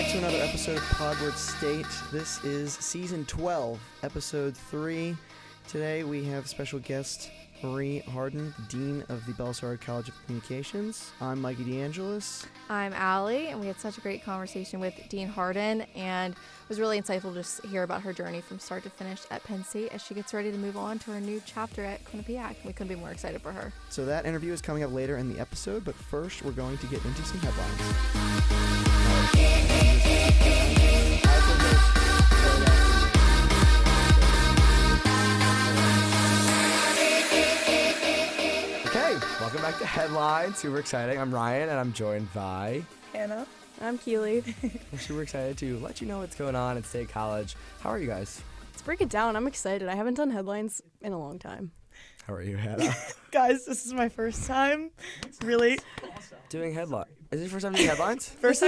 to another episode of Podward State. This is Season 12, Episode 3. Today we have special guest Marie Hardin, Dean of the Bellisario College of Communications. I'm Mikey DeAngelis. I'm Allie, and we had such a great conversation with Dean Hardin, and it was really insightful to just hear about her journey from start to finish at Penn State as she gets ready to move on to her new chapter at Quinnipiac. We couldn't be more excited for her. So that interview is coming up later in the episode, but first we're going to get into some headlines. Welcome back to Headlines. Super exciting. I'm Ryan, and I'm joined by Hannah. I'm Keeley. We're super excited to let you know what's going on at State College. How are you guys? Let's break it down. I'm excited. I haven't done headlines in a long time. How are you, Hannah? Guys, this is my first time. Really? Doing headlines. Is it your first time doing headlines? This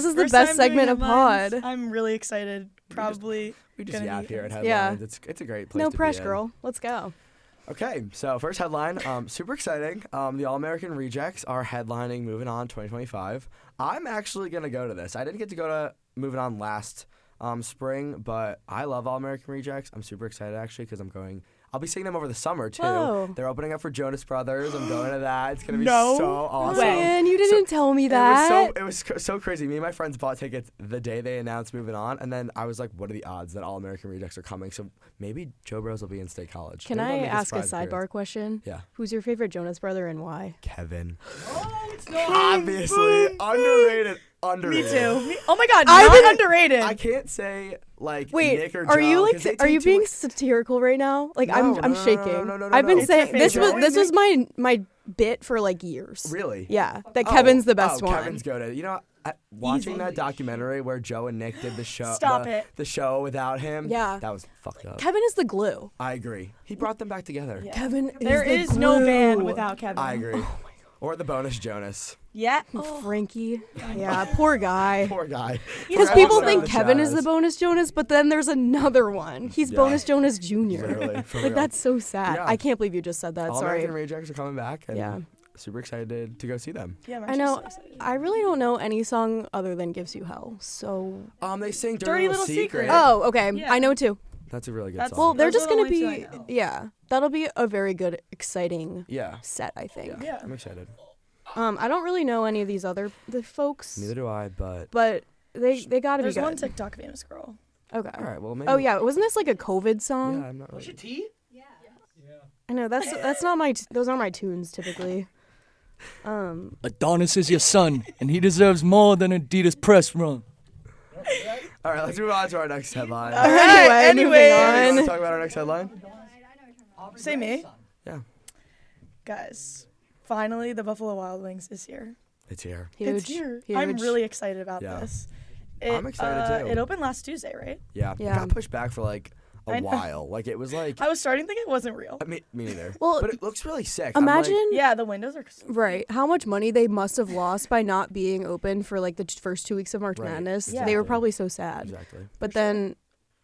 is the best segment of pod. I'm really excited. Probably. We just yap here at Headlines. Yeah. It's a great place No to press, be in. girl. Let's go. Okay, so first headline, super exciting. The All-American Rejects are headlining Movin On 2025. I'm actually going to go to this. I didn't get to go to Movin On last spring, but I love All-American Rejects. I'm super excited, actually, because I'll be seeing them over the summer, too. Whoa. They're opening up for Jonas Brothers. I'm going to that. It's going to be No so awesome. Man, you didn't tell me that. It was so crazy. Me and my friends bought tickets the day they announced Moving On, and then I was like, what are the odds that All-American Rejects are coming? So maybe Joe Bros will be in State College. Can Maybe I they'll make ask a surprise sidebar appearance. question? Yeah. Who's your favorite Jonas brother and why? Kevin. Oh, it's not. Obviously. Underrated. Me too. Oh my God, I've not been- underrated. I can't say, like, Wait, Nick or are Joe, you 'cause they are you take being too satirical right now? Like No, I'm no, shaking. no, I've been It's saying your this favorite. was my bit for like years. Really? Yeah, that Kevin's the best oh, one. Kevin's good. You know, watching Easy. that documentary where Joe and Nick did the show, Stop it. the show without him, Yeah. that was fucked up. Kevin is the glue. I agree. He brought them back together. Yeah. Kevin There is the is no glue. band without Kevin. I agree. Or the bonus Jonas. Yeah. Frankie. Yeah, poor guy. Poor guy. Because Yeah, people also think the Kevin is Jonas. the bonus Jonas, but then there's another one. He's Yeah. bonus Jonas Jr. Literally, for Like real. that's so sad. Yeah. I can't believe you just said that. All Sorry. American Rejects are coming back, and Yeah. super excited to go see them. Yeah, I'm I actually know. so excited. I really don't know any song other than "Gives You Hell." So. They sing Dirty Little Secret. Oh, okay. Yeah. I know too. That's a really good That's- song. Well, they're Those just are the gonna only two I be. know. Yeah, that'll be a very good, exciting yeah. set. I think. Yeah. I'm excited. I don't really know any of these the folks. Neither do I, but But they gotta There's be good. one TikTok famous girl. Okay. all right. Well, maybe. Oh yeah, wasn't this like a COVID song? Yeah, I'm not really. I know that's not my those aren't my tunes typically. Adonis is your son, and he deserves more than Adidas press run. All right, let's move on to our next headline. All right, Anyway, You anyways. want to talk about our next headline? Say me. Yeah. Guys, finally the Buffalo Wild Wings is here. It's here. Huge. It's here. Huge. I'm really excited about Yeah. this. I'm excited, too. It opened last Tuesday, right? Yeah. Yeah. It got pushed back for like a I know. while. Like it was like. I was starting to think it wasn't real. Me neither. Well, but it looks really sick. I'm like, Imagine Yeah, the windows are. right how much money they must have lost by not being open for like the first 2 weeks of March Right. Madness. Yeah. They were probably so sad. exactly. But then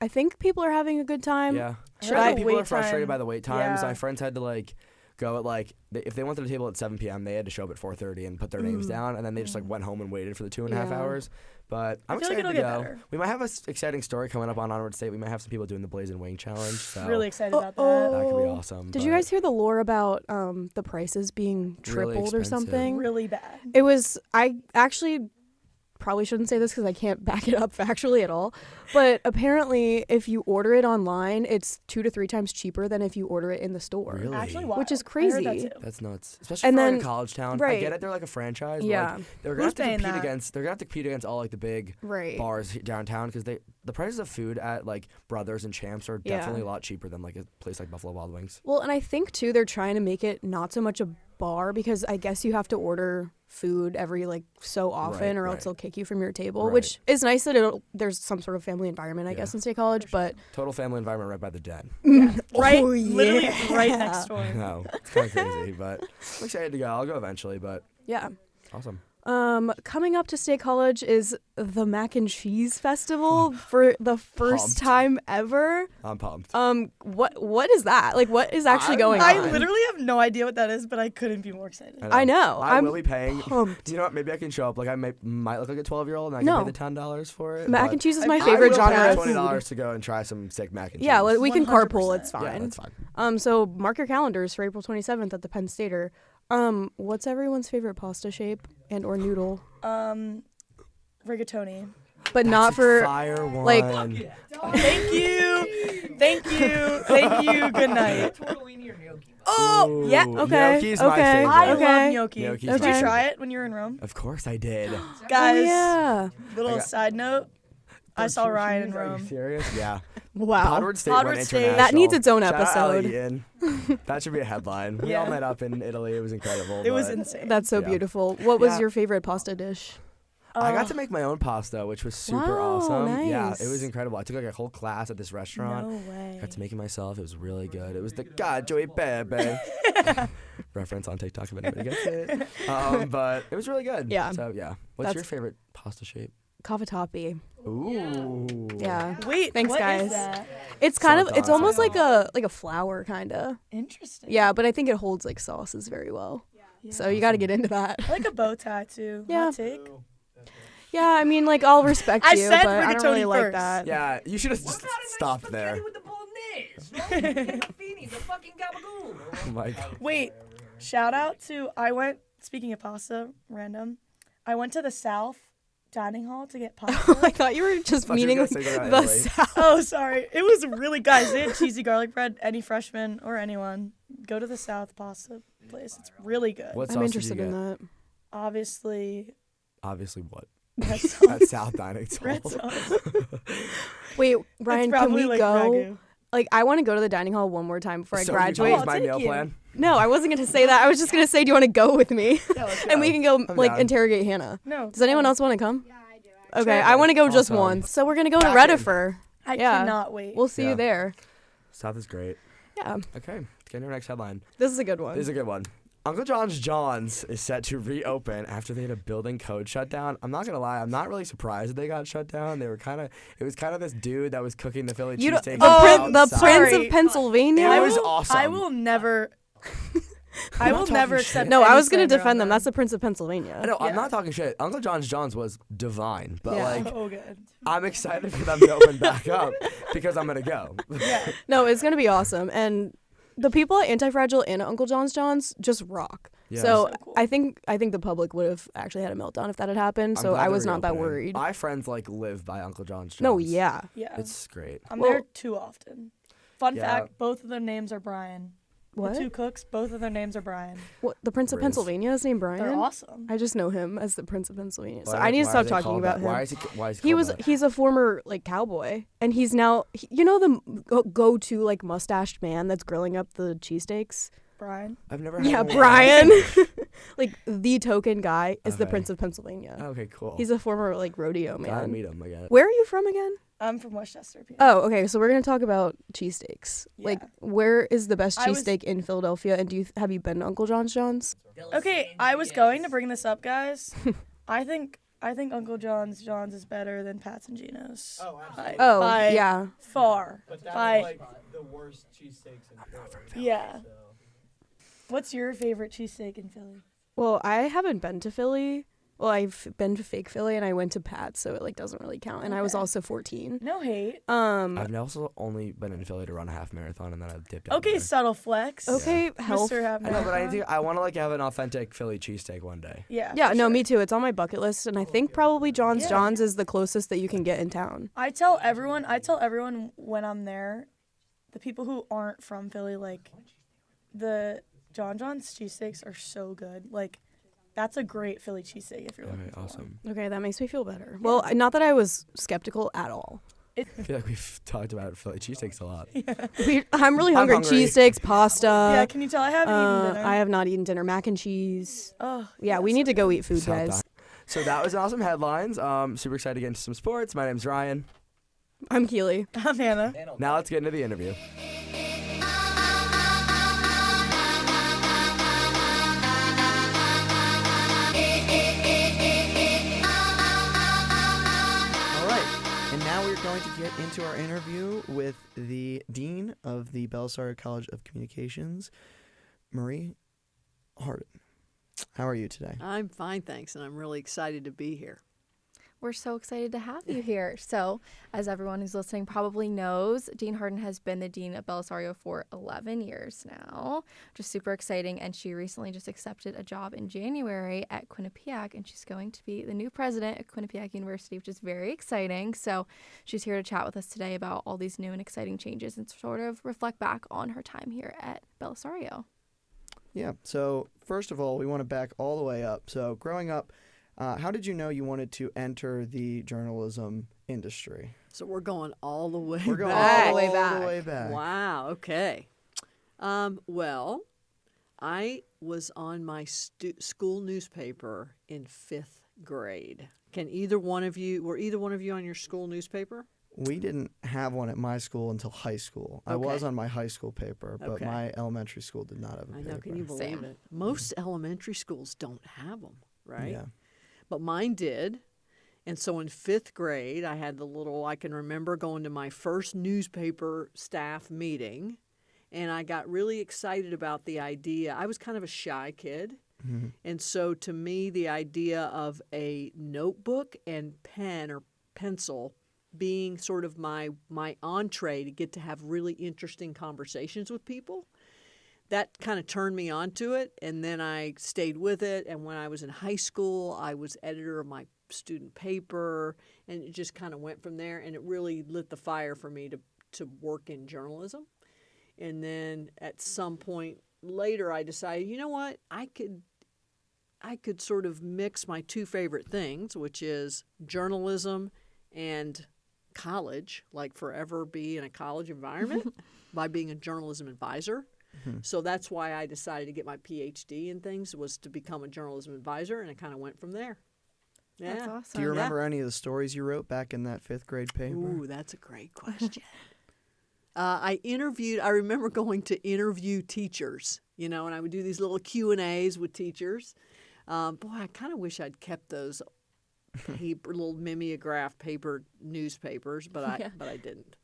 I think people are having a good time. Yeah. Should I I- think people are wait frustrated time. by the wait times. Yeah. My friends had to like go at like if they went to the table at 7 p.m. they had to show up at 4:30 and put their names down, and then they just like went home and waited for the 2.5 Yeah. hours. But I'm I feel like excited it'll to get go. better. We might have an exciting story coming up on Onward State. We might have some people doing the Blaze and Wing challenge. So Really excited about that. that could be awesome. Did you but guys hear the lore about the prices being Really tripled or expensive. something? Really bad. It was. I actually probably shouldn't say this because I can't back it up factually at all. But apparently, if you order it online, it's 2 to 3 times cheaper than if you order it in the store. Really? Actually, Which is wild. I heard that crazy. too. That's nuts, especially And for like then- a college town. I right. get it; they're like a franchise. Yeah. But, like, they're gonna Who's have to paying compete that? against. They're gonna have to compete against all like the big Right. bars downtown because the prices of food at like Brothers and Champs are Yeah. definitely a lot cheaper than like a place like Buffalo Wild Wings. Well, and I think too they're trying to make it not so much a bar because I guess you have to order food every like so often or else right. they'll kick you from your table, Right. which is nice that there's some sort of family environment I guess in State College, but Total family environment right by the den. Right, Oh, literally yeah. right next door. No, it's kind of crazy, but I'm excited to go. I'll go eventually, but yeah. awesome. Coming up to State College is the Mac and Cheese Festival for the first Pumped. time ever. I'm pumped. What is that? Like, what is actually going on? I literally have no idea what that is, but I couldn't be more excited. I know. I I'm will be paying. pumped. You know what? Maybe I can show up. Like I might look like a 12-year-old, and I No. can pay the $10 for it. Mac but and cheese is my I favorite will genre pay of $20 food. to go and try some sick mac and cheese. Yeah, we can 100%. carpool. It's fine. Yeah, that's fine. So mark your calendars for April 27th at the Penn Stater. What's everyone's favorite pasta shape and or noodle? Rigatoni. But not for fire one. like- Thank you. Thank you. Good night. Oh, yeah, okay, Gnocchi's my okay. favorite. I Okay. love gnocchi. Gnocchi's Did my you try it when you were in Rome? Of course I did. Guys, Oh, yeah. little I got- side note. I saw Ryan in Are you Rome. serious? Yeah. Wow. Podward State Podward went State. international. That needs its own Shout out episode. Eaton. That should be a headline. We all Yeah. met up in Italy. It was incredible. It was but insane. That's so Yeah. beautiful. What was Yeah. your favorite pasta dish? I got to make my own pasta, which was super Wow, awesome. Yeah, nice. it was incredible. I took like a whole class at this restaurant. No way. Got to make it myself. It was really good. It was the Gaggio Bebe reference on TikTok if anybody gets it. But it was really good. Yeah. So yeah, what's your That's- favorite pasta shape? Cavatappi. Ooh. Yeah. Wait, Thanks, what guys. is that? It's kind of Sometimes it's almost I like a flour kind of. Interesting. Yeah, but I think it holds like sauces very well. Yeah. So you got to get into that. I like a bow tie too. Yeah. Hot take. Yeah, I mean, like, I'll respect I you, said but I don't really rigatoni like first. that. Yeah, you should have just stopped there. Oh my God. Wait, shout out to speaking of pasta, random. I went to the South dining hall to get pasta. I thought you were just Thought you were meaning gonna say that the Italy. South. Oh, sorry. It was really, guys, they had cheesy garlic bread. Any freshman or anyone, go to the South pasta place. It's really good. What I'm sauce interested did you in get? that. Obviously, Obviously, what? red sauce. At South Dining Red Hall. sauce. Wait, It's Ryan, can probably we like go? ragu. Like, I want to go to the dining hall one more time before I So graduate. You I'll my take meal you. plan. No, I wasn't going to say that. I was just going to say, do you want to go with me? Yeah, let's And we go. can go, I'm like, down. interrogate Hannah. No. Does anyone else want to come? Yeah, I do. Okay, Sure. I want to go just Awesome. once. So we're going to go to Back in. Redifer. I Yeah. cannot wait. We'll see Yeah. you there. South is great. Yeah, Okay, get into our next headline. this is a good one. This is a good one. Uncle John's is set to reopen after they had a building code shutdown. I'm not gonna lie, I'm not really surprised that they got shut down. It was kind of this dude that was cooking the Philly You don't- cheesesteak. the outside. Prince Sorry. of Pennsylvania? It was awesome. I will never. I I'm will not never talking accept. shit. No, I any was going to slander on defend them. that. That's the Prince of Pennsylvania. I know, I'm Yeah. not talking shit. Uncle John's was divine, but Yeah. like So good. I'm excited for them to open back up because I'm gonna go. Yeah. No, it's going to be awesome. And the people at Anti-Fragile and Uncle John's just rock. Yeah. So So cool. I think the public would have actually had a meltdown if that had happened. I'm So glad I they're was not that reopening. worried. My friends like live by Uncle John's. No, yeah. Yeah. It's great. I'm Well- there too often. Fun Yeah. fact: both of their names are Brian. What? The two cooks, both of their names are Brian. What? The Prince of Riz. Pennsylvania is named They're Brian? awesome. I just know him as the Prince of Pennsylvania. So Why- I need to why are stop they talking called about that? him. Why is he He called was that? he's a former like cowboy, and he's now the go-to like mustached man that's grilling up the cheesesteaks. Brian. I've never had Yeah, one. Brian. Like the token guy is the Okay. Prince of Pennsylvania. Okay, cool. He's a former like rodeo Gotta man. meet him again. Where are you from again? I'm from Westchester. PA. Oh, okay. So we're gonna talk about cheesesteaks. Like, Yeah. where is the best I was- cheesesteak in Philadelphia? And have you been to Uncle John's? Okay, I was going to bring this up, guys. I think Uncle John's is better than Pat's and Gino's. Oh, By- Oh, by yeah. far. But that's By like the worst cheesesteaks in Philly. yeah. So. What's your favorite cheesesteak in Philly? Well, I haven't been to Philly. Well, I've been to fake Philly, and I went to Pat's, so it like doesn't really count. And I was Okay. also 14. No hate. I've also only been in Philly to run a half marathon, and then I've dipped out. Okay, there. subtle flex. Okay, health. Mr. Half I know, but Marathon. I want to like have an authentic Philly cheesesteak one day. Yeah. Yeah, for no, sure. me too. It's on my bucket list, and I think probably John's Yeah. John's is the closest that you can get in town. I tell everyone when I'm there, the people who aren't from Philly, like, the John's cheesesteaks are so good. Like, that's a great Philly cheesesteak if you're looking Okay, for awesome. Okay, that makes me feel better. Well, not that I was skeptical at all. I feel like we've talked about Philly cheesesteaks a lot. I'm really I'm hungry. hungry. Cheesesteaks, pasta. one. Yeah, can you tell I haven't eaten dinner? I have not eaten dinner. Mac and cheese. Oh, Yeah, we need to go eat food, South guys. Di- So that was awesome headlines. Super excited to get into some sports. My name's Ryan. I'm Keeley. I'm Hannah. Now let's get into the interview. we're going to get into our interview with the Dean of the Bellisario College of Communications, Marie Hardin. How are you today? I'm fine, thanks, and I'm really excited to be here. We're so excited to have you here. So, as everyone who's listening probably knows, Dean Hardin has been the Dean of Bellisario for 11 years now, which is super exciting. And she recently just accepted a job in January at Quinnipiac, and she's going to be the new president at Quinnipiac University, which is very exciting. So, she's here to chat with us today about all these new and exciting changes and sort of reflect back on her time here at Bellisario. Yeah. So, first of all, we want to back all the way up. So, growing up, how did you know you wanted to enter the journalism industry? So we're going all the way We're going back. all the way back. Wow, okay. Well, I was on my school newspaper in 5th grade. Were either one of you on your school newspaper? We didn't have one at my school until high school. I was on my high school paper, but Okay. my elementary school did not have a I paper. know, can you believe Same. it? Most elementary schools don't have them, right? Yeah. But mine did. And so in 5th grade, I can remember going to my first newspaper staff meeting, and I got really excited about the idea. I was kind of a shy kid. Mm-hmm. And so to me, the idea of a notebook and pen or pencil being sort of my entree to get to have really interesting conversations with people, that kind of turned me onto it, and then I stayed with it. And when I was in high school, I was editor of my student paper, and it just kind of went from there. And it really lit the fire for me to work in journalism. And then at some point later, I decided, you know what, I could sort of mix my two favorite things, which is journalism and college, like forever be in a college environment by being a journalism advisor. So that's why I decided to get my PhD in things, was to become a journalism advisor, and it kind of went from there. Yeah. That's awesome. Do you remember any of the stories you wrote back in that 5th grade paper? Ooh, that's a great question. I remember going to interview teachers, and I would do these little Q&As with teachers. Boy, I kind of wish I'd kept those little mimeograph paper newspapers, but I didn't.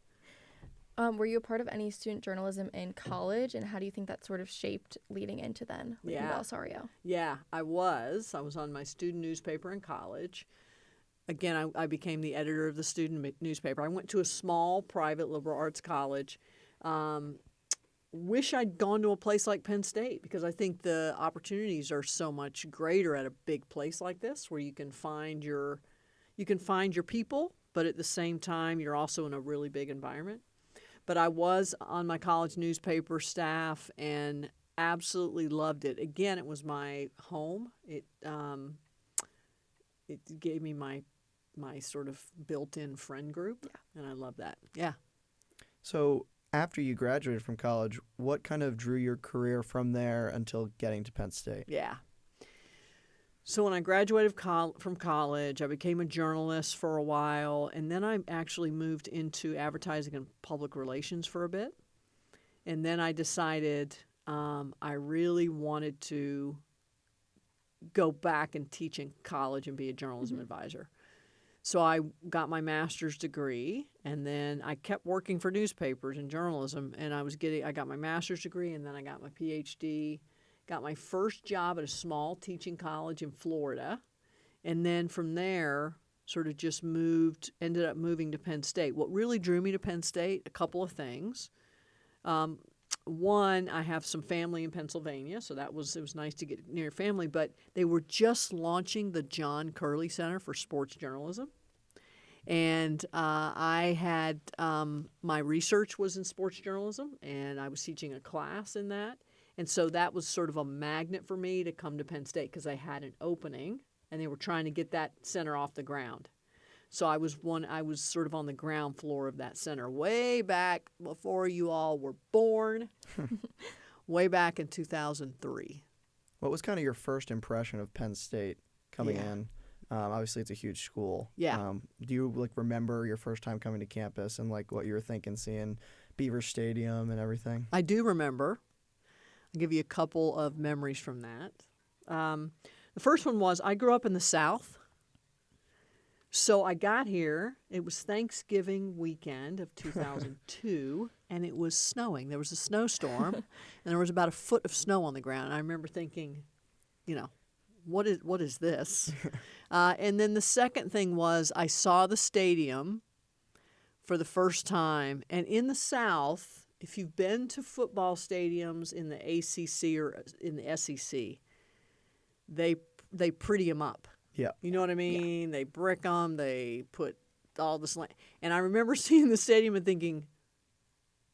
Were you a part of any student journalism in college, and how do you think that sort of shaped leading into then leading Bellisario? Yeah, I was. I was on my student newspaper in college. Again, I became the editor of the student newspaper. I went to a small private liberal arts college. Wish I'd gone to a place like Penn State, because I think the opportunities are so much greater at a big place like this, where you can find your people, but at the same time you're also in a really big environment. But I was on my college newspaper staff and absolutely loved it. Again, it was my home. It gave me my sort of built-in friend group, and I love that. Yeah. So after you graduated from college, what kind of drew your career from there until getting to Penn State? Yeah. So when I graduated from college, I became a journalist for a while, and then I actually moved into advertising and public relations for a bit. And then I decided I really wanted to go back and teach in college and be a journalism advisor. So I got my master's degree, and then I kept working for newspapers and journalism, and I got my master's degree, and then I got my PhD. Got my first job at a small teaching college in Florida, and then from there sort of just ended up moving to Penn State. What really drew me to Penn State, a couple of things. One, I have some family in Pennsylvania, so it was nice to get near family, but they were just launching the John Curley Center for Sports Journalism. And I had my research was in sports journalism, and I was teaching a class in that. And so that was sort of a magnet for me to come to Penn State, because I had an opening, and they were trying to get that center off the ground. So I was sort of on the ground floor of that center way back before you all were born, way back in 2003. What was kind of your first impression of Penn State coming in? Obviously, it's a huge school. Yeah. Do you remember your first time coming to campus and what you were thinking, seeing Beaver Stadium and everything? I do remember. I'll give you a couple of memories from that. The first one was I grew up in the South. So I got here. It was Thanksgiving weekend of 2002, and it was snowing. There was a snowstorm, and there was about a foot of snow on the ground. And I remember thinking, what is this? And then the second thing was I saw the stadium for the first time. And in the South, if you've been to football stadiums in the ACC or in the SEC, they pretty them up. Yeah. You know what I mean? They brick them. They put all this and I remember seeing the stadium and thinking,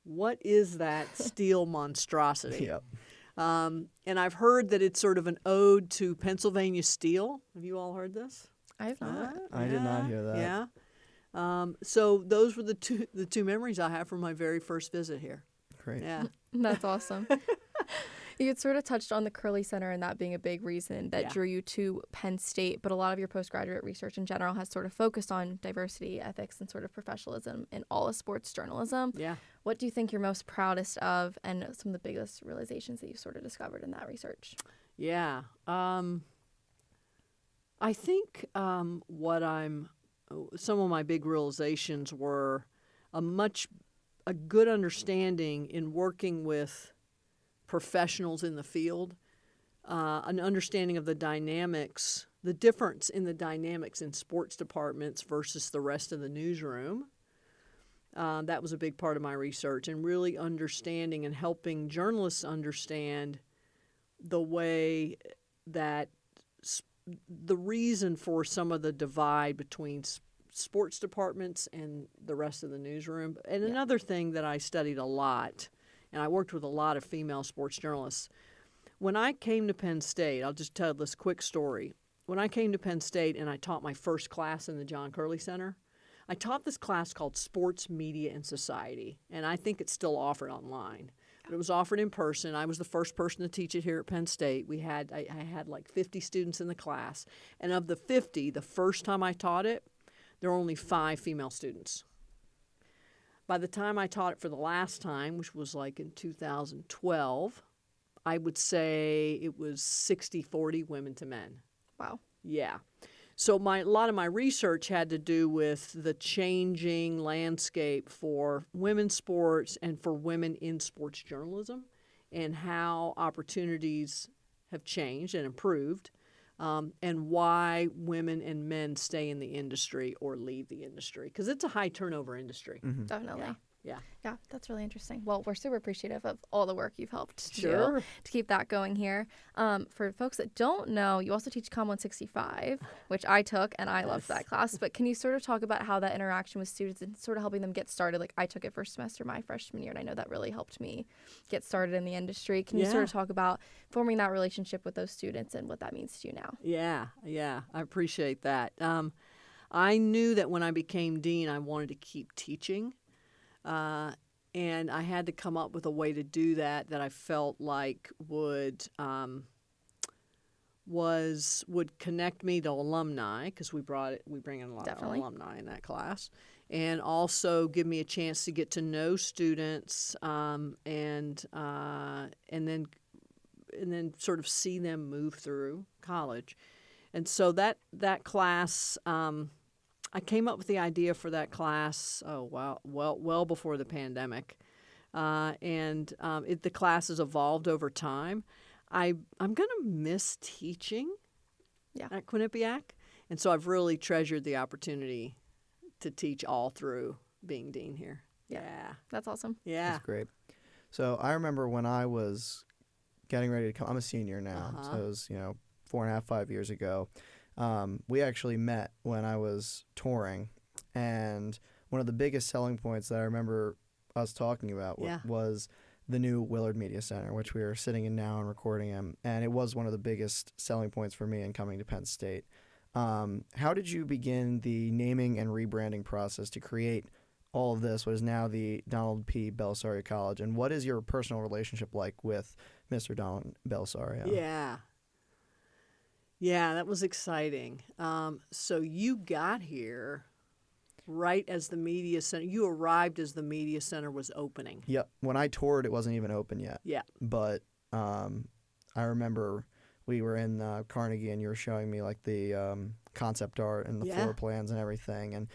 what is that steel monstrosity? Yep. And I've heard that it's sort of an ode to Pennsylvania steel. Have you all heard this? I have not. I did not hear that. Yeah. So those were the two memories I have from my very first visit here. Great. Yeah. That's awesome. You had sort of touched on the Curley Center and that being a big reason that drew you to Penn State, but a lot of your postgraduate research in general has sort of focused on diversity, ethics, and sort of professionalism in all of sports journalism. Yeah. What do you think you're most proudest of and some of the biggest realizations that you sort of discovered in that research? Yeah. I think some of my big realizations were a good understanding in working with professionals in the field, an understanding of the dynamics, the difference in the dynamics in sports departments versus the rest of the newsroom. That was a big part of my research, and really understanding and helping journalists understand the way that the reason for some of the divide between sports departments and the rest of the newsroom. And another thing that I studied a lot, and I worked with a lot of female sports journalists. When I came to Penn State, I'll just tell this quick story. When I came to Penn State and I taught my first class in the John Curley Center, I taught this class called Sports, Media, and Society, and I think it's still offered online. But it was offered in person. I was the first person to teach it here at Penn State. I had like 50 students in the class, and of the 50, the first time I taught it, there were only 5 female students. By the time I taught it for the last time, which was like in 2012, I would say it was 60-40 women to men. Wow. Yeah. So a lot of my research had to do with the changing landscape for women's sports and for women in sports journalism and how opportunities have changed and improved. And why women and men stay in the industry or leave the industry. Because it's a high turnover industry. Mm-hmm. Definitely. Yeah. Yeah, that's really interesting. Well, we're super appreciative of all the work you've helped to Sure. do to keep that going here. For folks that don't know, you also teach Com 165, which I took, and I loved that class. But can you sort of talk about how that interaction with students and sort of helping them get started? Like, I took it first semester my freshman year, and I know that really helped me get started in the industry. Can you sort of talk about forming that relationship with those students and what that means to you now? Yeah. I appreciate that. I knew that when I became dean, I wanted to keep teaching. And I had to come up with a way to do that I felt like would connect me to alumni, because we bring in a lot of alumni in that class, and also give me a chance to get to know students and then sort of see them move through college. And so that class. I came up with the idea for that class, well before the pandemic. The class has evolved over time. I'm going to miss teaching at Quinnipiac, and so I've really treasured the opportunity to teach all through being dean here. Yeah. That's awesome. Yeah. That's great. So I remember when I was getting ready to come, I'm a senior now, so it was, 4.5, 5 years ago. We actually met when I was touring, and one of the biggest selling points that I remember us talking about was the new Willard Media Center, which we are sitting in now and recording in, and it was one of the biggest selling points for me in coming to Penn State. How did you begin the naming and rebranding process to create all of this, what is now the Donald P. Bellisario College, and what is your personal relationship like with Mr. Donald Bellisario? Yeah, that was exciting. So you got here right as the media center. You arrived as the media center was opening. Yep. When I toured, it wasn't even open yet. Yeah. But I remember we were in Carnegie, and you were showing me like the concept art and the Yeah. floor plans and everything. And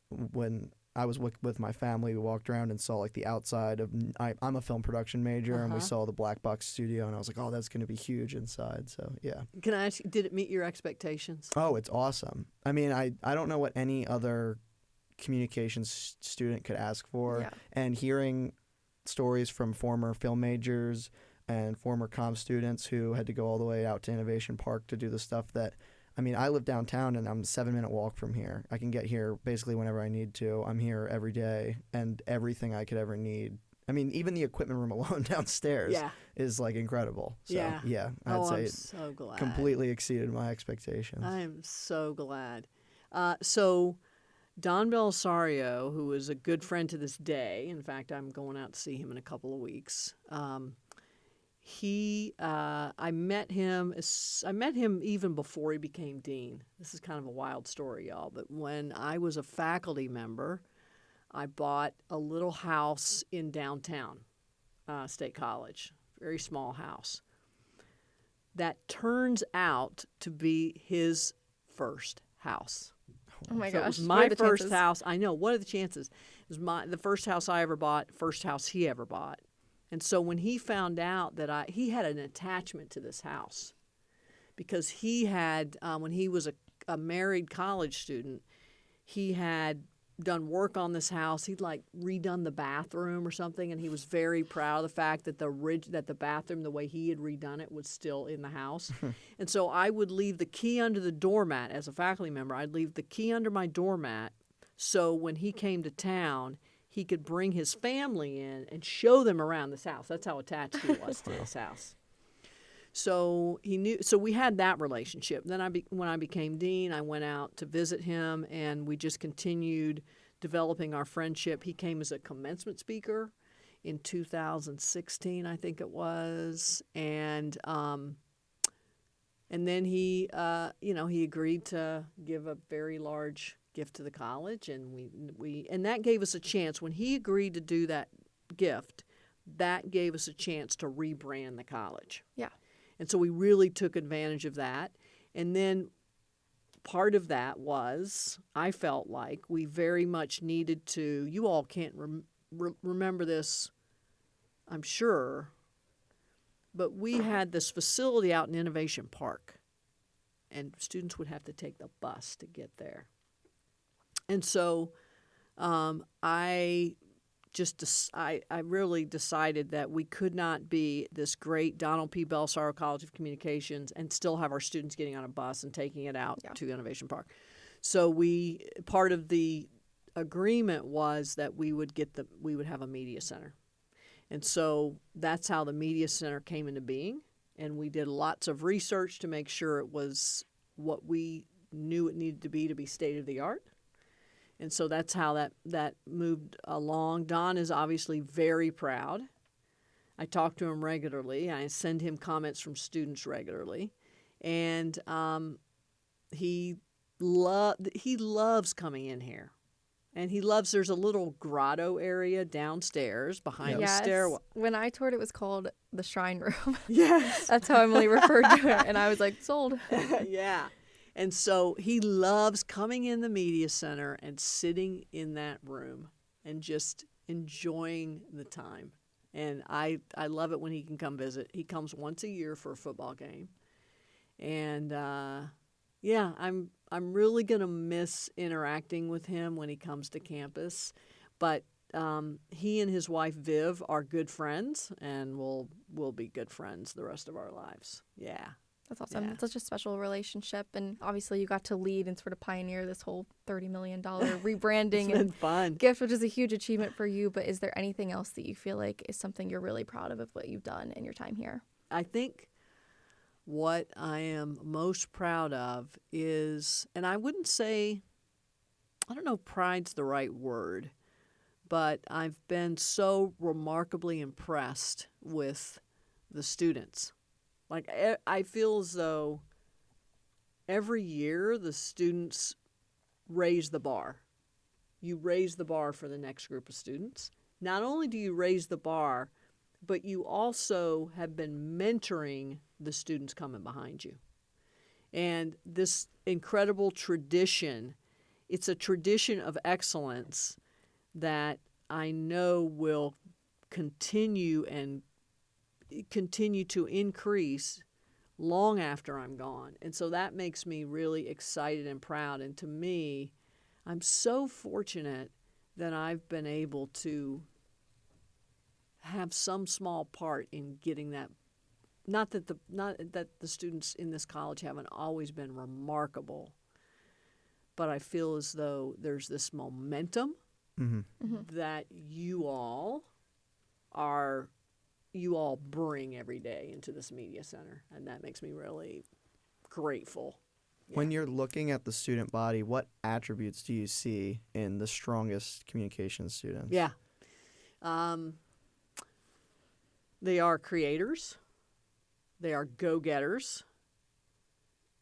when I was with my family, we walked around and saw like the outside of. I'm a film production major, and we Uh-huh. saw the black box studio, and I was like, oh, that's going to be huge inside. So yeah. Can I ask you, did it meet your expectations? Oh, it's awesome. I mean, I don't know what any other communications student could ask for. Yeah. And hearing stories from former film majors and former comm students who had to go all the way out to Innovation Park to do the stuff that, I mean, I live downtown and I'm a 7-minute walk from here. I can get here basically whenever I need to. I'm here every day, and everything I could ever need. I mean, even the equipment room alone downstairs Yeah. is like incredible. So Yeah. I'd say I'm it so glad. completely exceeded my expectations. I am so glad. So Don Bellisario, who is a good friend to this day, in fact, I'm going out to see him in a couple of weeks. I met him even before he became dean. This is kind of a wild story, y'all. But when I was a faculty member, I bought a little house in downtown State College, very small house. That turns out to be his first house. Oh my So it gosh. was What my are the first chances? house. I know. What are the chances? It was the first house I ever bought, first house he ever bought. And so when he found out that he had an attachment to this house because he had, when he was a married college student, he had done work on this house. He'd like redone the bathroom or something, and he was very proud of the fact that the bathroom, the way he had redone it, was still in the house. And so I would leave the key under the doormat as a faculty member. I'd leave the key under my doormat so when he came to town, he could bring his family in and show them around this house. That's how attached he was to this house. So he knew. So we had that relationship. Then when I became dean, I went out to visit him, and we just continued developing our friendship. He came as a commencement speaker in 2016, I think it was, and then he agreed to give a very large gift to the college, and and that gave us a chance. When he agreed to do that gift, that gave us a chance to rebrand the college. Yeah. And so we really took advantage of that. And then part of that was, I felt like we very much needed to, you all can't remember this, I'm sure, but we had this facility out in Innovation Park, and students would have to take the bus to get there. And so I really decided that we could not be this great Donald P. Bellisario College of Communications and still have our students getting on a bus and taking it out to Innovation Park. So part of the agreement was that we would have a media center. And so that's how the media center came into being. And we did lots of research to make sure it was what we knew it needed to be state of the art. And so that's how that moved along. Don is obviously very proud. I talk to him regularly. I send him comments from students regularly. And he loves coming in here. And there's a little grotto area downstairs behind the stairwell. When I toured, it was called the Shrine Room. Yes. That's how Emily referred to it. And I was like, sold. Yeah. And so he loves coming in the media center and sitting in that room and just enjoying the time. And I love it when he can come visit. He comes once a year for a football game. And I'm really going to miss interacting with him when he comes to campus. But he and his wife Viv are good friends, and we'll be good friends the rest of our lives. Yeah. That's awesome. Yeah. It's such a special relationship. And obviously you got to lead and sort of pioneer this whole $30 million rebranding It's been and fun. gift, which is a huge achievement for you. But is there anything else that you feel like is something you're really proud of what you've done in your time here? I think what I am most proud of is, and I wouldn't say, I don't know if pride's the right word, but I've been so remarkably impressed with the students. Like, I feel as though every year the students raise the bar. You raise the bar for the next group of students. Not only do you raise the bar, but you also have been mentoring the students coming behind you. And this incredible tradition, it's a tradition of excellence that I know will continue to increase long after I'm gone. And so that makes me really excited and proud. And to me, I'm so fortunate that I've been able to have some small part in getting that. Not that the students in this college haven't always been remarkable, but I feel as though there's this momentum that you all bring every day into this media center, and that makes me really grateful. Yeah. When you're looking at the student body, what attributes do you see in the strongest communication students? Yeah. They are creators. They are go-getters.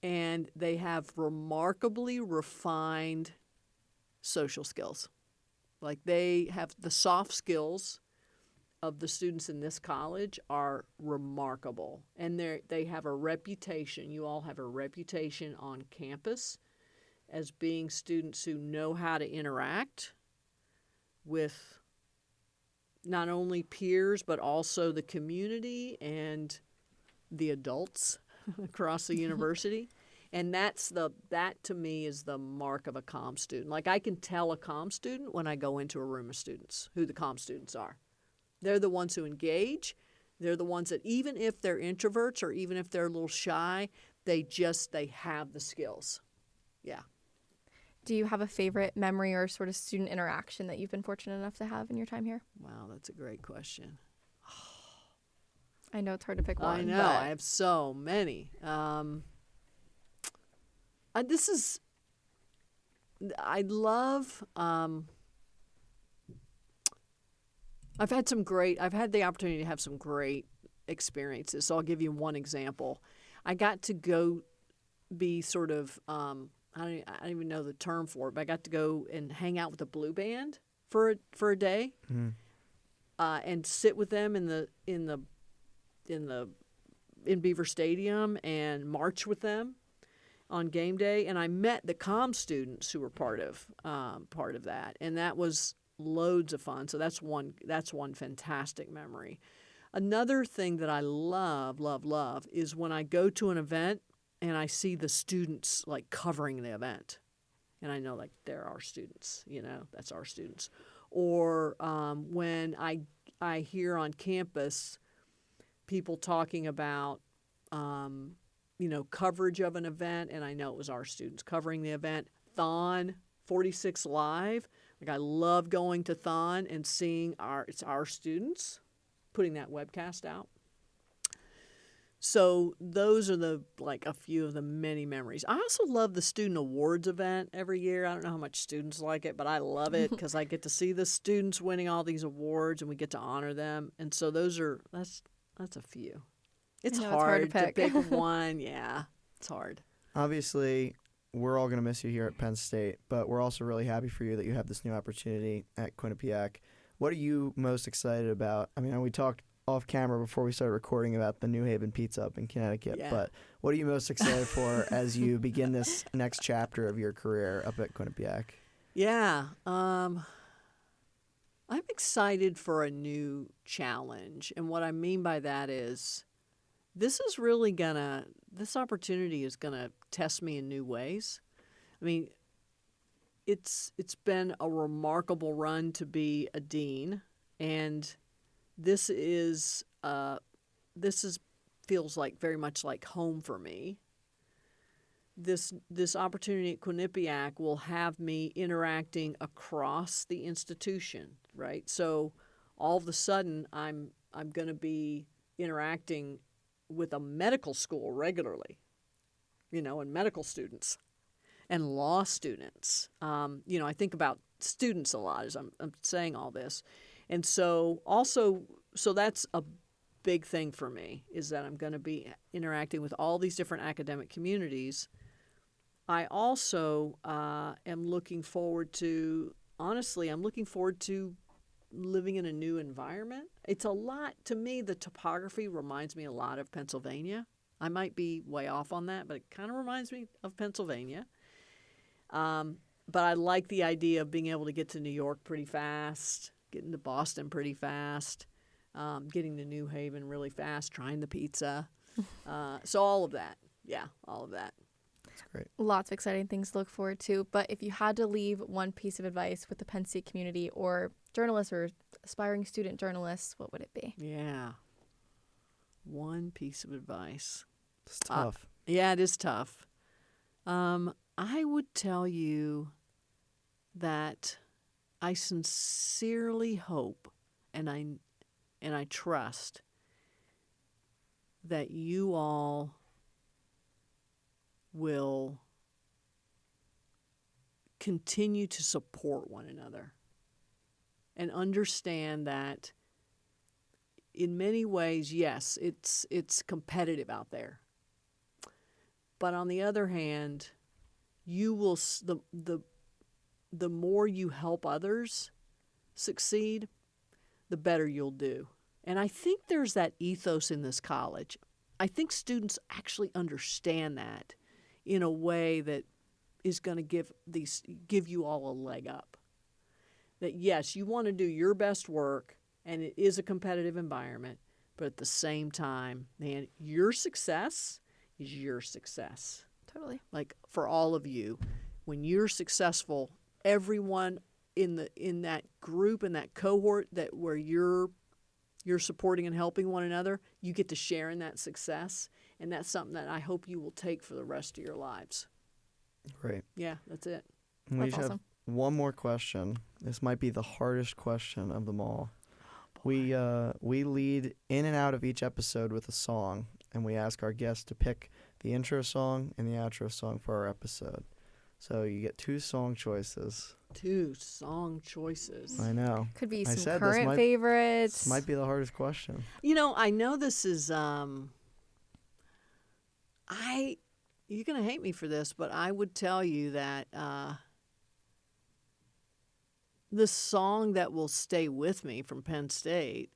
And they have remarkably refined social skills. Like, they have the soft skills of the students in this college are remarkable. And they have a reputation. You all have a reputation on campus as being students who know how to interact with not only peers, but also the community and the adults across the university. And that to me is the mark of a comm student. Like, I can tell a comm student when I go into a room of students who the comm students are. They're the ones who engage. They're the ones that, even if they're introverts or even if they're a little shy, they have the skills. Yeah. Do you have a favorite memory or sort of student interaction that you've been fortunate enough to have in your time here? Wow, that's a great question. I know it's hard to pick one. I know. But I have so many. I love, I've had the opportunity to have some great experiences. So I'll give you one example. I got to go be sort of, I don't even know the term for it, but I got to go and hang out with the blue band for a day, and sit with them in Beaver Stadium and march with them on game day. And I met the comm students who were part of that, and that was loads of fun. So that's one fantastic memory. Another thing that I love is when I go to an event and I see the students like covering the event, and I know like they're our students, that's our students. Or when I hear on campus people talking about coverage of an event, and I know it was our students covering the event. Thon 46 Live, like, I love going to Thon and seeing it's our students putting that webcast out. So those are a few of the many memories. I also love the student awards event every year. I don't know how much students like it, but I love it because I get to see the students winning all these awards and we get to honor them. And so that's a few. It's hard to pick one. Yeah, it's hard. Obviously, we're all going to miss you here at Penn State, but we're also really happy for you that you have this new opportunity at Quinnipiac. What are you most excited about? I mean, we talked off camera before we started recording about the New Haven Pizza up in Connecticut, but what are you most excited for as you begin this next chapter of your career up at Quinnipiac? Yeah, I'm excited for a new challenge. And what I mean by that is this opportunity is gonna test me in new ways. I mean, it's been a remarkable run to be a dean, and this feels like very much like home for me. This opportunity at Quinnipiac will have me interacting across the institution, right? So all of a sudden I'm going to be interacting with a medical school regularly, and medical students and law students. I think about students a lot as I'm saying all this. And so that's a big thing for me, is that I'm going to be interacting with all these different academic communities. I also am looking forward to living in a new environment. It's a lot, to me, the topography reminds me a lot of Pennsylvania. I might be way off on that, but it kind of reminds me of Pennsylvania. But I like the idea of being able to get to New York pretty fast, getting to Boston pretty fast, getting to New Haven really fast, trying the pizza. So all of that. Yeah, all of that. That's great. Lots of exciting things to look forward to. But if you had to leave one piece of advice with the Penn State community or journalists or aspiring student journalists, what would it be? Yeah. One piece of advice. It's tough. Yeah, it is tough. I would tell you that I sincerely hope and I trust that you all will continue to support one another and understand that in many ways, yes, it's competitive out there. But on the other hand, you will the more you help others succeed, the better you'll do. And I think there's that ethos in this college. I think students actually understand that in a way that is going to give you all a leg up. That yes, you want to do your best work, and it is a competitive environment, but at the same time, man, your success is your success. Totally. Like for all of you, when you're successful, everyone in that group, in that cohort where you're supporting and helping one another, you get to share in that success, and that's something that I hope you will take for the rest of your lives. Great. Yeah, that's it. We That's just have awesome. one more question. This might be the hardest question of them all. We lead in and out of each episode with a song, and we ask our guests to pick the intro song and the outro song for our episode. So you get 2 song choices. 2 song choies. I know. Could be I some said current favorites. This might be the hardest question. You know, I know this is you're going to hate me for this, but I would tell you that the song that will stay with me from Penn State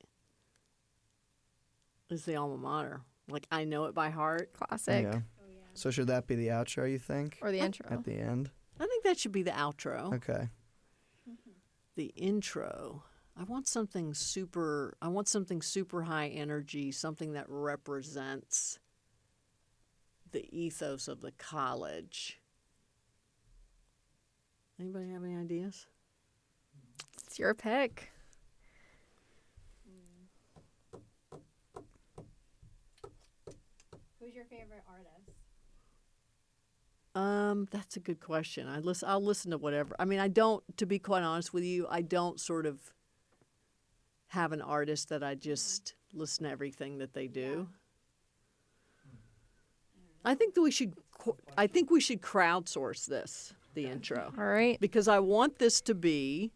is the alma mater. Like, I know it by heart. Classic. Yeah. So should that be the outro, you think? Or the intro. At the end? I think that should be the outro. Okay. The intro. I want something super high energy, something that represents the ethos of the college. Anybody have any ideas? It's your pick. Who's your favorite artist? That's a good question. I'll listen to whatever. I mean, I don't, to be quite honest with you, I don't sort of have an artist that I just listen to everything that they do. I think that we should crowdsource this, the intro. All right. Because I want this to be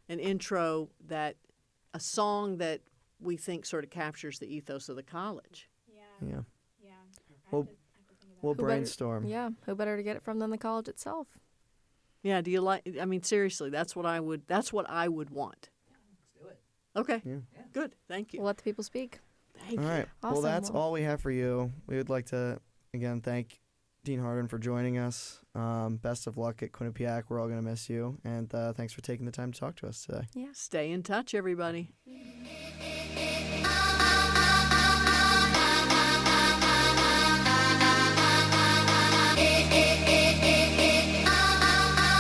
an intro a song that we think sort of captures the ethos of the college. Yeah. Yeah. We'll Who better- brainstorm. Yeah. Who better to get it from than the college itself? Yeah, do you like, I mean, seriously, that's what I would want. Let's do it. Okay, Yeah. good, thank you. We'll let the people speak. Thank All you. right. Well, Awesome. that's Well- all we have for you. We would like to, again, thank Dean Hardin for joining us. Best of luck at Quinnipiac. We're all going to miss you. And thanks for taking the time to talk to us today. Yeah. Stay in touch, everybody.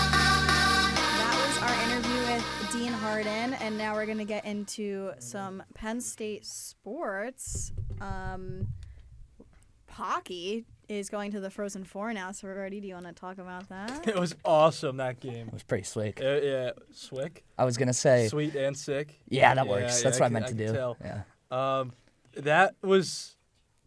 That was our interview with Dean Hardin, and now we're going to get into some Penn State sports. Hockey is going to the Frozen Four now, so Rory, do you want to talk about that? It was awesome, that game. It was pretty slick. Yeah, swick. I was gonna say, Sweet and sick. yeah, that works. That's what I meant to could do. tell. Yeah, That was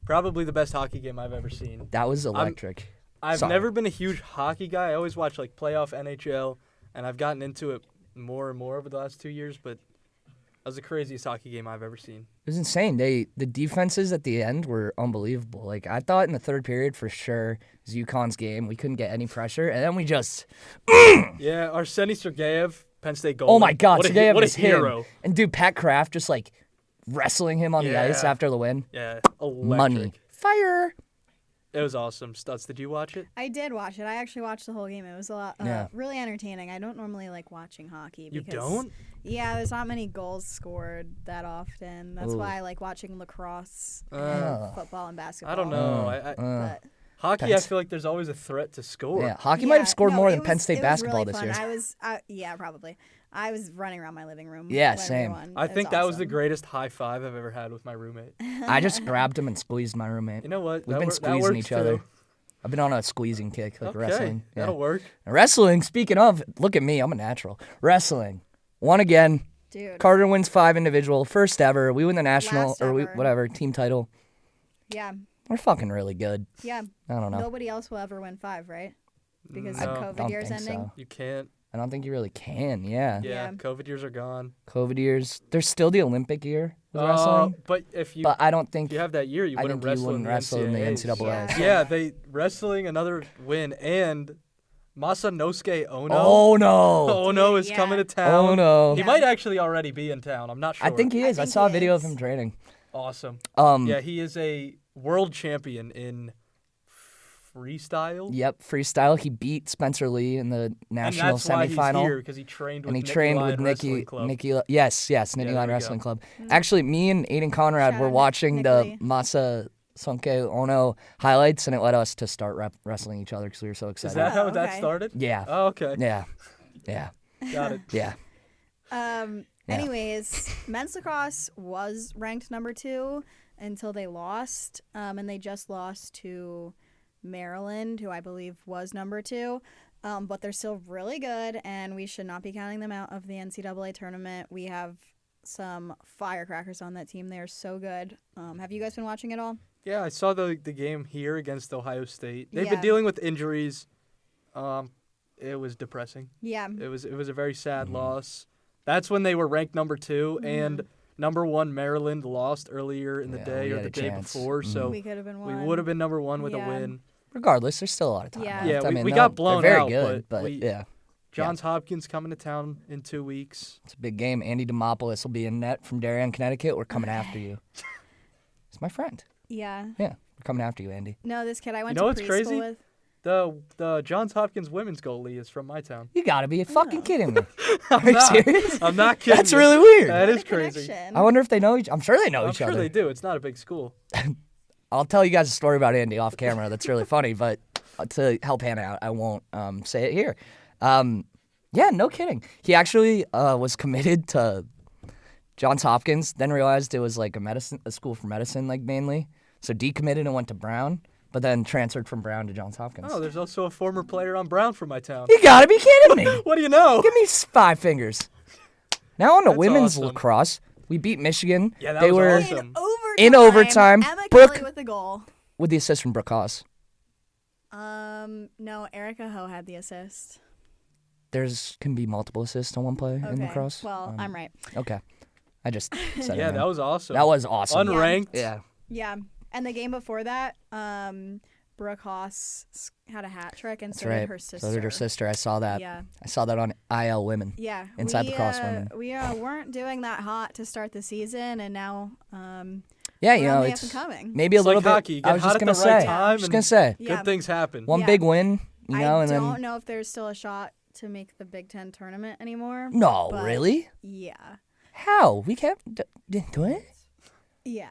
probably the best hockey game I've ever seen. that was electric. I've Sorry. never been a huge hockey guy. I always watch like playoff NHL, and I've gotten into it more and more over the last 2 years, but that was the craziest hockey game I've ever seen. It was insane. The defenses at the end were unbelievable. Like, I thought in the third period for sure it was UConn's game. We couldn't get any pressure, and then we just Yeah, Arseny Sergeyev, Penn State goalie. oh my god, what Sergeyev what a is him. hero. And dude, Pat Kraft just like wrestling him on the ice Yeah. after the win. Yeah, Money. electric. Fire. It was awesome. Stutz, did you watch it? I did watch it. I actually watched the whole game. It was a lot, Yeah. really entertaining. I don't normally like watching hockey. You Because, don't? Yeah, there's not many goals scored that often. That's Ooh. why I like watching lacrosse, Uh, and football, and basketball. I don't know. But Hockey, I Depends. feel like there's always a threat to score. Yeah, hockey might have scored no, more it than Penn was- State it was basketball really this fun. year. Yeah, probably. I was running around my living room. Yeah, when same. we won. I It think that was the awesome. greatest high five I've ever had with my roommate. I just grabbed him and squeezed my roommate. You know what? We've That been that squeezing works each other. too. I've been on a squeezing kick, like Okay, wrestling. Yeah. that'll work. Wrestling, speaking of, look at me, I'm a natural. Wrestling. Won again. Dude. Carter wins 5 individual. First ever. We win the national, Last or we, ever. whatever, team title. Yeah, We're fucking really good. yeah. I don't know. Nobody else will ever win 5, right? Because No. the I COVID don't year's think ending. so. You can't. I don't think you really can, yeah. Yeah, Yeah. COVID years are gone. COVID years. There's still the Olympic year with wrestling. But if you But I don't think, have that year, you I wouldn't think you wrestle wouldn't wrestle in the NCAAs. NCAA. Yeah, they wrestling another win, and Masanosuke Ono. Oh no. Ono is Yeah. coming to town. Oh no. He Yeah. might actually already be in town. I'm not sure. I think he is. I think saw a he video of is. him training. Awesome. Um Yeah, he is a world champion in freestyle. Yep, freestyle. He beat Spencer Lee in the And national that's why he's semifinal. here, because he trained with And he Nittany trained Lion with Wrestling Club. Nikki. Yes, Nittany there Lion we go. Wrestling Club. Actually, me and Aiden Conrad Shout were out watching Nick the Lee. Masa Sonke Ono highlights, and it led us to start wrestling each other because we were so Is excited. that how Oh, that okay. started? Yeah, Oh, okay. yeah, yeah, Got it. yeah. Yeah. Anyways, men's lacrosse was ranked number 2 until they lost, and they just lost to Maryland, who I believe was number 2. But they're still really good, and we should not be counting them out of the NCAA tournament. We have some firecrackers on that team. They are so good. Have you guys been watching it all? Yeah, I saw the game here against Ohio State. They've Yeah. been dealing with injuries. It was depressing. Yeah. It was a very Mm-hmm. sad loss. That's when they were ranked number 2, and number 1 Maryland lost earlier in the Yeah, day we or had the a day chance. before. So We could have been we one. would have been number 1 with Yeah. a win. Regardless, there's still a lot of time Yeah. left. Yeah, I we- mean, we they're- got blown they're very out, good, but we- yeah, Johns Hopkins coming to town in 2 weeks. it's a big game. Andy Demopoulos will be in net from Darien, Connecticut. We're coming after you. He's my friend. Yeah. Yeah, we're coming after you, Andy. No, this kid I went know to what's preschool crazy? with. The Johns Hopkins women's goalie is from my town. You gotta be fucking kidding me. I'm Are you not. serious? I'm not kidding. That's you. really weird. That is What a crazy. connection. I wonder if they know each. I'm sure they know I'm each sure other. they do. It's not a big school. I'll tell you guys a story about Andy off camera. That's really funny, but to help Hannah out, I won't say it here. Yeah, no kidding. He actually was committed to Johns Hopkins, then realized it was like a school for medicine, like mainly. So decommitted and went to Brown, but then transferred from Brown to Johns Hopkins. Oh, there's also a former player on Brown from my town. You gotta be kidding me! What do you know? Give me 5 fingers. Now on to That's women's awesome. lacrosse, we beat Michigan. Yeah, that they was were awesome. In overtime, Emma Brooke- Kelly with the goal. with the assist from Brooke Haas. No, Erica Ho had the assist. There's can be multiple assists on one play in Okay. lacrosse. Well, I'm right. Okay. I just said Yeah, it. that was awesome. That was awesome. Unranked. Yeah. Yeah, and the game before that, Brooke Haas had a hat trick, and That's so right. did her sister. So did her sister. I saw that. Yeah. I saw that on IL Women. Yeah. Inside we, the Cross women. We weren't doing that hot to start the season, and now Yeah, we're you know, on the it's up and coming. maybe a It's little like bit. hockey. You I get was hot just at gonna the right say. time Just and- gonna say. Yeah. Good things happen. One Yeah. big win, you know, I and don't then know if there's still a shot to make the Big Ten tournament anymore. no, but really? Yeah. How we can't do it? Yeah.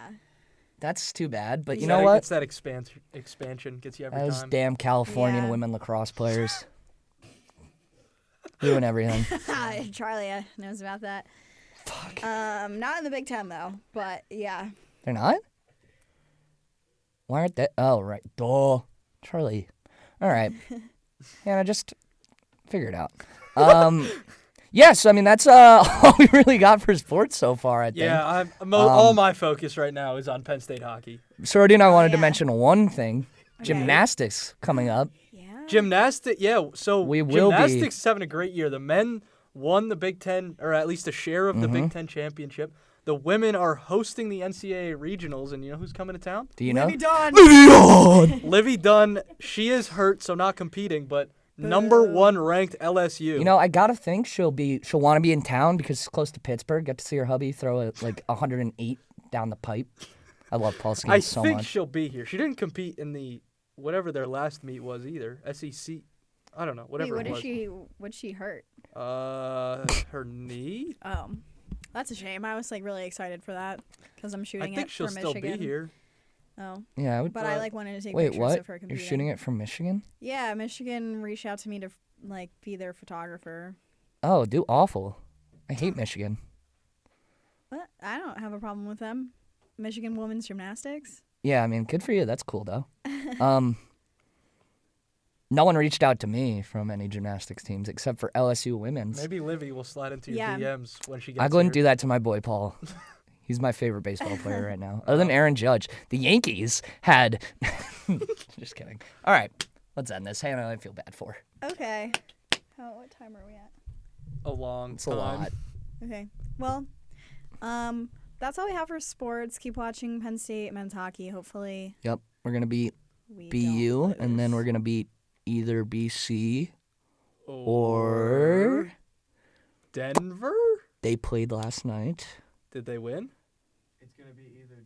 That's too bad. But you It's know that- what? It's that expansion gets you every Those time. damn Californian Yeah. women lacrosse players ruin everything. Charlie knows about that. Fuck. Not in the Big Ten though, but yeah. They're not? Why aren't they? Oh, right. Duh. Charlie. All right. Yeah, just figure it out. Yes, I mean, that's all we really got for sports so far, I think. Yeah, all my focus right now is on Penn State hockey. Sorority and I wanted to yeah. mention one thing. Okay. Gymnastics coming up. Yeah. Gymnastics, yeah. So We will be- gymnastics is having a great year. The men won the Big Ten, or at least a share of the Mm-hmm. Big Ten championship. The women are hosting the NCAA regionals, and you know who's coming to town? Do you know? Dunn. Livy Dunn. She is hurt, so not competing, but number 1 ranked LSU. You know, I gotta think she'll want to be in town because it's close to Pittsburgh. Get to see her hubby throw it like 108 down the pipe. I love Paul I Skeens so think much. she'll be here. She didn't compete in the whatever their last meet was either. SEC. I don't know. Whatever Wait, it was. what'd she hurt? Her knee. Oh, that's a shame. I was like really excited for that because I'm shooting I think it she'll for still Michigan. be here. Oh, Yeah, I would. but I like wanted to take Wait, pictures what? of her You're competing. shooting it from Michigan? Yeah, Michigan reached out to me to like be their photographer. Oh, dude, awful. I hate Michigan. But I don't have a problem with them. Michigan women's gymnastics. Yeah, I mean, good for you. That's cool, though. No one reached out to me from any gymnastics teams except for LSU women's. Maybe Livy will slide into your Yeah. DMs when she gets I couldn't do here. that to my boy Paul. He's my favorite baseball player right now, other than Aaron Judge. The Yankees had. Just kidding. All right, let's end this. Hannah, I feel bad for. Okay. What time are we at? A long It's time. a lot. Okay. Well, that's all we have for sports. Keep watching Penn State men's hockey. Hopefully, Yep, we're gonna beat we BU, don't and then lose. we're gonna beat either BC or Denver. they played last night. Did they win? It's going to be either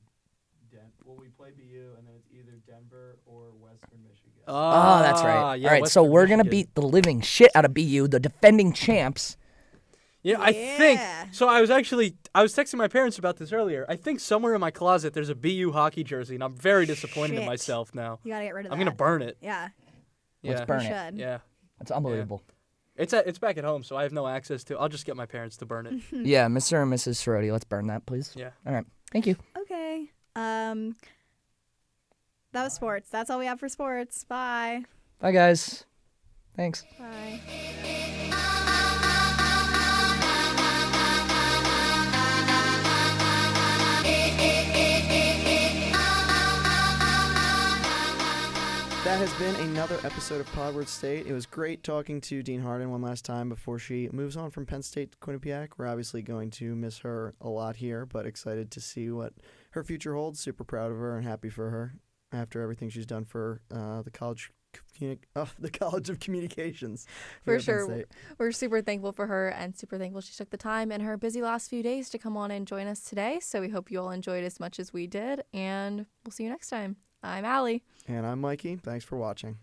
we play BU, and then it's either Denver or Western Michigan. Oh, that's right. Yeah, All right, so Western we're gonna Michigan. beat the living shit out of BU, the defending champs. Yeah, I think Yeah. so. I was texting my parents about this earlier. I think somewhere in my closet there's a BU hockey jersey, and I'm very disappointed in Shit. myself now. You gotta get rid of I'm that. gonna burn it. Yeah. Let's Yeah, burn you it. should. yeah. That's unbelievable. It's back at home, so I have no access to. I'll just get my parents to burn it. Yeah, Mr. and Mrs. Sorority, let's burn that, please. Yeah. All right. Thank you. Okay. That was sports. That's all we have for sports. Bye. Bye, guys. Thanks. Bye. That has been another episode of Podward State. It was great talking to Dean Hardin one last time before she moves on from Penn State to Quinnipiac. We're obviously going to miss her a lot here, but excited to see what her future holds. Super proud of her and happy for her after everything she's done for the College of Communications. For here at Penn sure. State. We're super thankful for her and super thankful she took the time in her busy last few days to come on and join us today. So we hope you all enjoyed as much as we did, and we'll see you next time. I'm Allie. And I'm Mikey. Thanks for watching.